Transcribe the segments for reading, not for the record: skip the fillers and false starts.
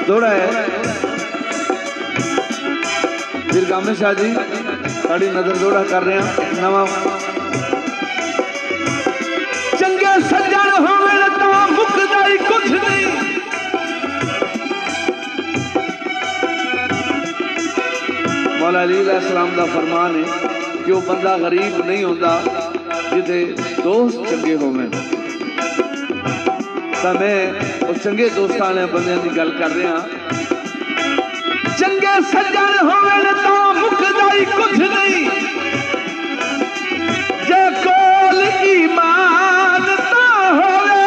दौड़ा है फिर गामे शाह जी साड़ी नजर दौड़ा कर रहे हैं नवा चंगे सज्जन होवे तो मुकदा ही कुछ नहीं मौला अली अलैहिस्सलाम दा फरमान है कि वो बंदा गरीब नहीं होता जिथे दोस्त चंगे होवे तो मैं वो चंगे दोस्त वाले बंदे की गल कर रहा चंगे सज्जन होवे तो मुकदा ही कुछ नहीं जे कोल ईमान ता होवे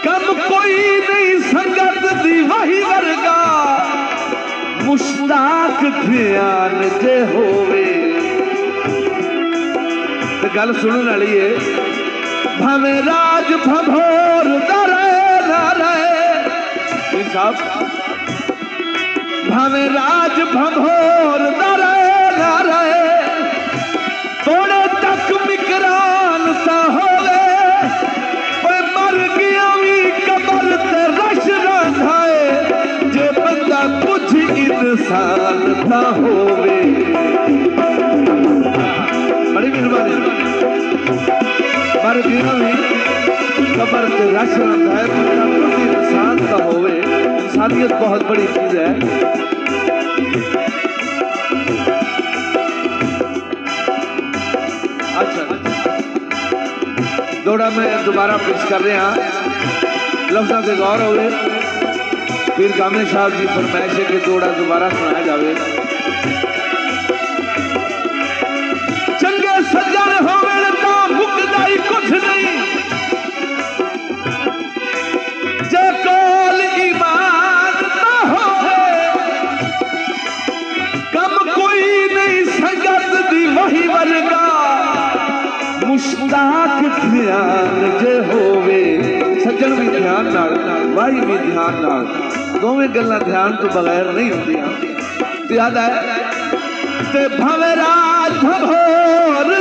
कम कोई नहीं संगत दी वही वर्गा मुश्ताक ध्यान जे होवे तो गल सुनने वाली है भावे राज भभोर दरे ना रहे साहब भावे राज भभोर दरे ना रहे थोड़े तक मिकरान सा होवे ओए मर गया भी कबर ते रश रंधाए जे बंदा कुछ इंसान ना होवे बड़ी मेहरबानी मर गया भी कबर से रश रंधा है इंसान का होवे इंसानियत बहुत बड़ी चीज है अच्छा दौड़ा में दोबारा पेश कर रहे हैं लफ्ज़ों से गौर होवे फिर कामिल साहब जी फरमाइश है कि दौड़ा दोबारा सुनाया जावे चंगे सज्जन होवे तो मुकदा ही कुछ नहीं जे कोल ईमान ना होवे कम कोई नहीं संगत दी वही वर्गा मुश्ताक ध्यान जे होवे सज्जन भी ध्यान नाल वही भी ध्यान नाल दोवें गल्लां ध्यान तो बगैर नहीं होंदियां ते याद है ते भवे राज भभोर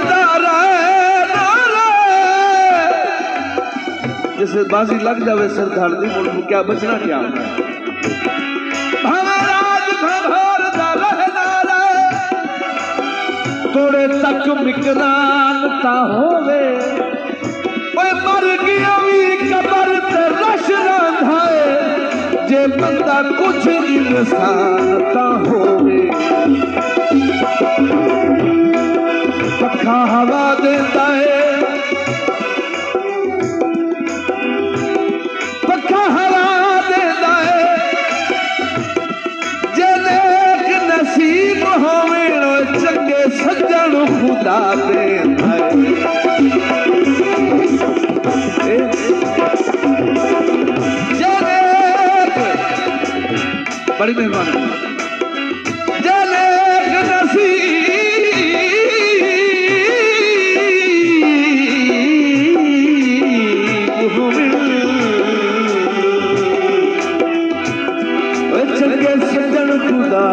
जैसे बाजी लग जावे सर धड़ दी मुड़ क्या बचना क्या थोड़े तक मिकरान ता होवे ओए मर गया भी कबर ते रश रंधाए जे बंदा कुछ इंसान ता होवे पक्का हवा देता है चंगे सज्जन खुदा दे बड़ी मेहरबानी जलेक नसीब चंगे सज्जन खुदा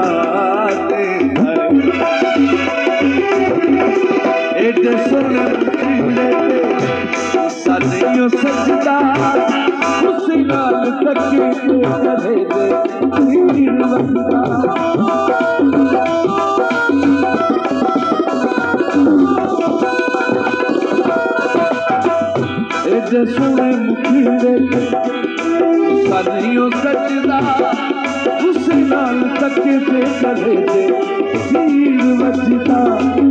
दे एडे सोने साथियों सजदा उस नाल तके करे दे तीर वंदा एडे सोने मुखीरे साथियों सजदा उस नाल तके करे दे तीर वंदा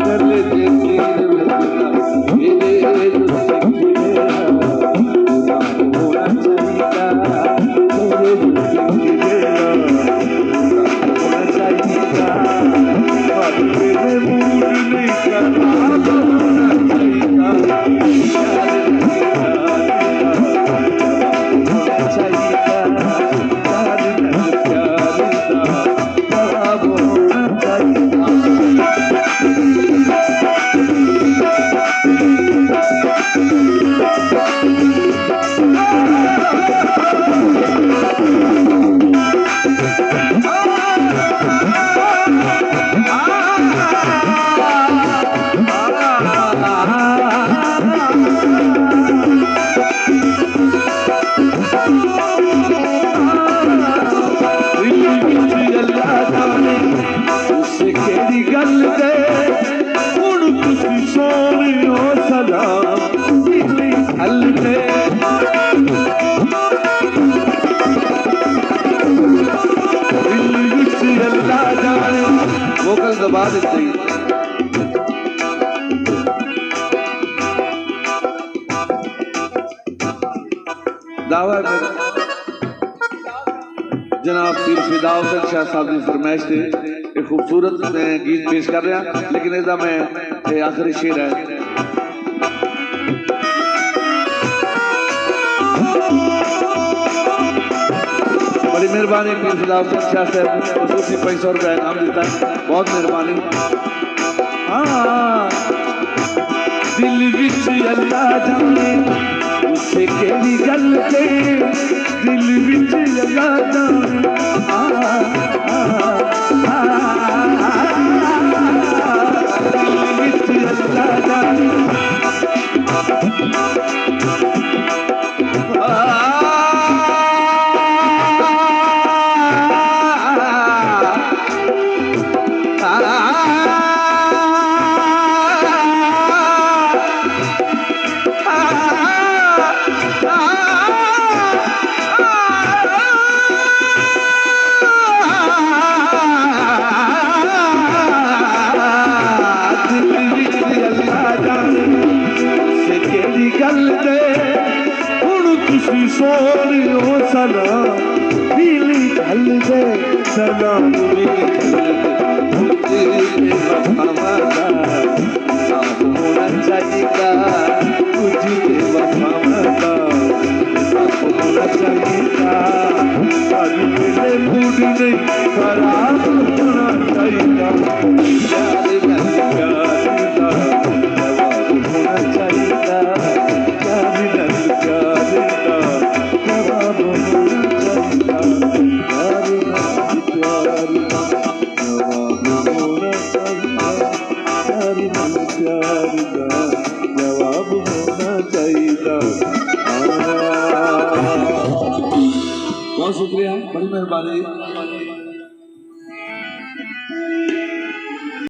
करे दे तीर फरमा दी। दावा मेरा जनाब पीर फिदा हुसैन शाह साहब की फरमाइश से एक खूबसूरत गीत पेश कर रहा, लेकिन इसका मैं आखिरी शेर है। बड़ी मेहरबानी पीर फिदा हुसैन शाह साहब खुसूसी 500 रुपया इनाम दिता, बहुत मेहरबानी। हाँ दिल विच अल्लाह जाने उसे केड़ी गल ते, दिल विच अल्लाह जाने दिल विच अल्लाह जाने सोनियो सलाम दिली गल दे सलाम होना चाहिए तुझे वफा होना चाहिए, अभी मेरे मूड नहीं खराब होना चाहिए, होना चाहिए बहुत शुक्रिया, बड़ी मेहरबानी।